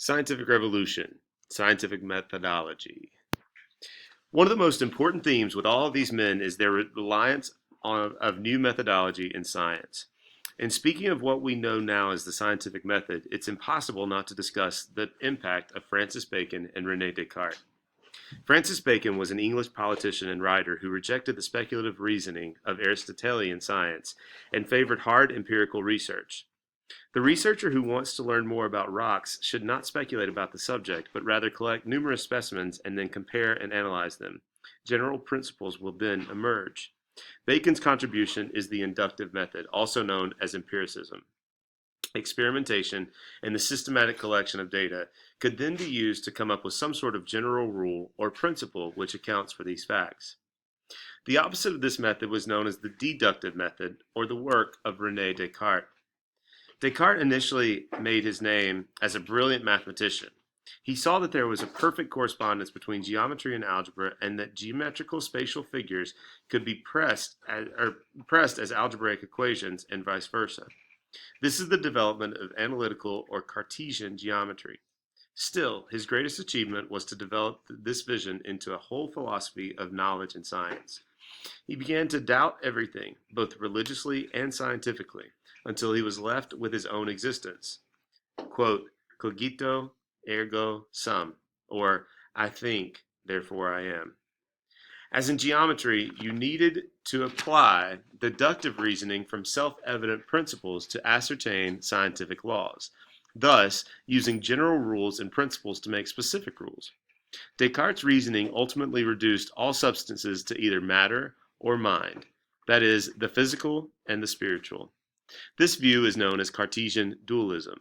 Scientific revolution, scientific methodology. One of the most important themes with all of these men is their reliance of new methodology in science. And speaking of what we know now as the scientific method, it's impossible not to discuss the impact of Francis Bacon and Rene Descartes. Francis Bacon was an English politician and writer who rejected the speculative reasoning of Aristotelian science and favored hard empirical research. The researcher who wants to learn more about rocks should not speculate about the subject, but rather collect numerous specimens and then compare and analyze them. General principles will then emerge. Bacon's contribution is the inductive method, also known as empiricism. Experimentation and the systematic collection of data could then be used to come up with some sort of general rule or principle which accounts for these facts. The opposite of this method was known as the deductive method, or the work of Rene Descartes. Descartes initially made his name as a brilliant mathematician. He saw that there was a perfect correspondence between geometry and algebra, and that geometrical spatial figures could be pressed as algebraic equations and vice versa. This is the development of analytical or Cartesian geometry. Still, his greatest achievement was to develop this vision into a whole philosophy of knowledge and science. He began to doubt everything, both religiously and scientifically, until he was left with his own existence. Quote, cogito ergo sum, or I think, therefore I am. As in geometry, you needed to apply deductive reasoning from self-evident principles to ascertain scientific laws, thus using general rules and principles to make specific rules. Descartes' reasoning ultimately reduced all substances to either matter or mind, that is, the physical and the spiritual. This view is known as Cartesian dualism.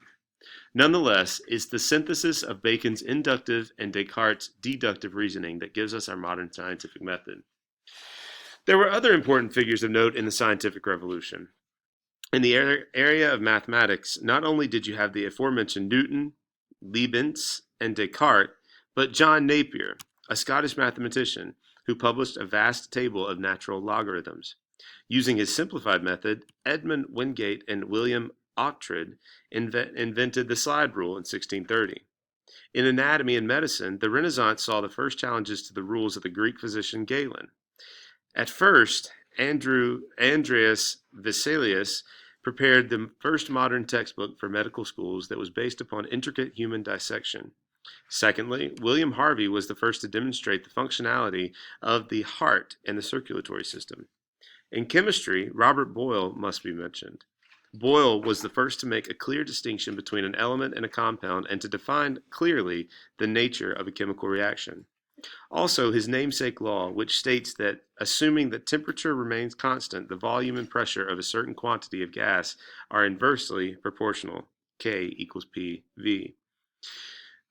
Nonetheless, it's the synthesis of Bacon's inductive and Descartes' deductive reasoning that gives us our modern scientific method. There were other important figures of note in the scientific revolution. In the area of mathematics, not only did you have the aforementioned Newton, Leibniz, and Descartes, but John Napier, a Scottish mathematician, who published a vast table of natural logarithms. Using his simplified method, Edmund Wingate and William Oughtred invented the slide rule in 1630. In anatomy and medicine, the Renaissance saw the first challenges to the rules of the Greek physician Galen. At first, Andreas Vesalius prepared the first modern textbook for medical schools that was based upon intricate human dissection. Secondly, William Harvey was the first to demonstrate the functionality of the heart and the circulatory system. In chemistry, Robert Boyle must be mentioned. Boyle was the first to make a clear distinction between an element and a compound and to define clearly the nature of a chemical reaction. Also, his namesake law, which states that assuming that temperature remains constant, the volume and pressure of a certain quantity of gas are inversely proportional, K equals PV.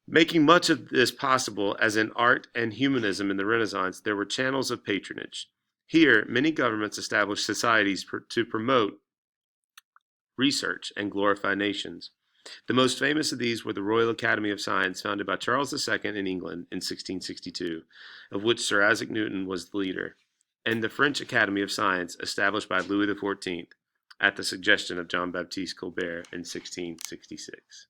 Making much of this possible, as in art and humanism in the Renaissance, there were channels of patronage. Here, many governments established societies to promote research and glorify nations. The most famous of these were the Royal Academy of Science, founded by Charles II in England in 1662, of which Sir Isaac Newton was the leader, and the French Academy of Science, established by Louis XIV at the suggestion of Jean-Baptiste Colbert in 1666.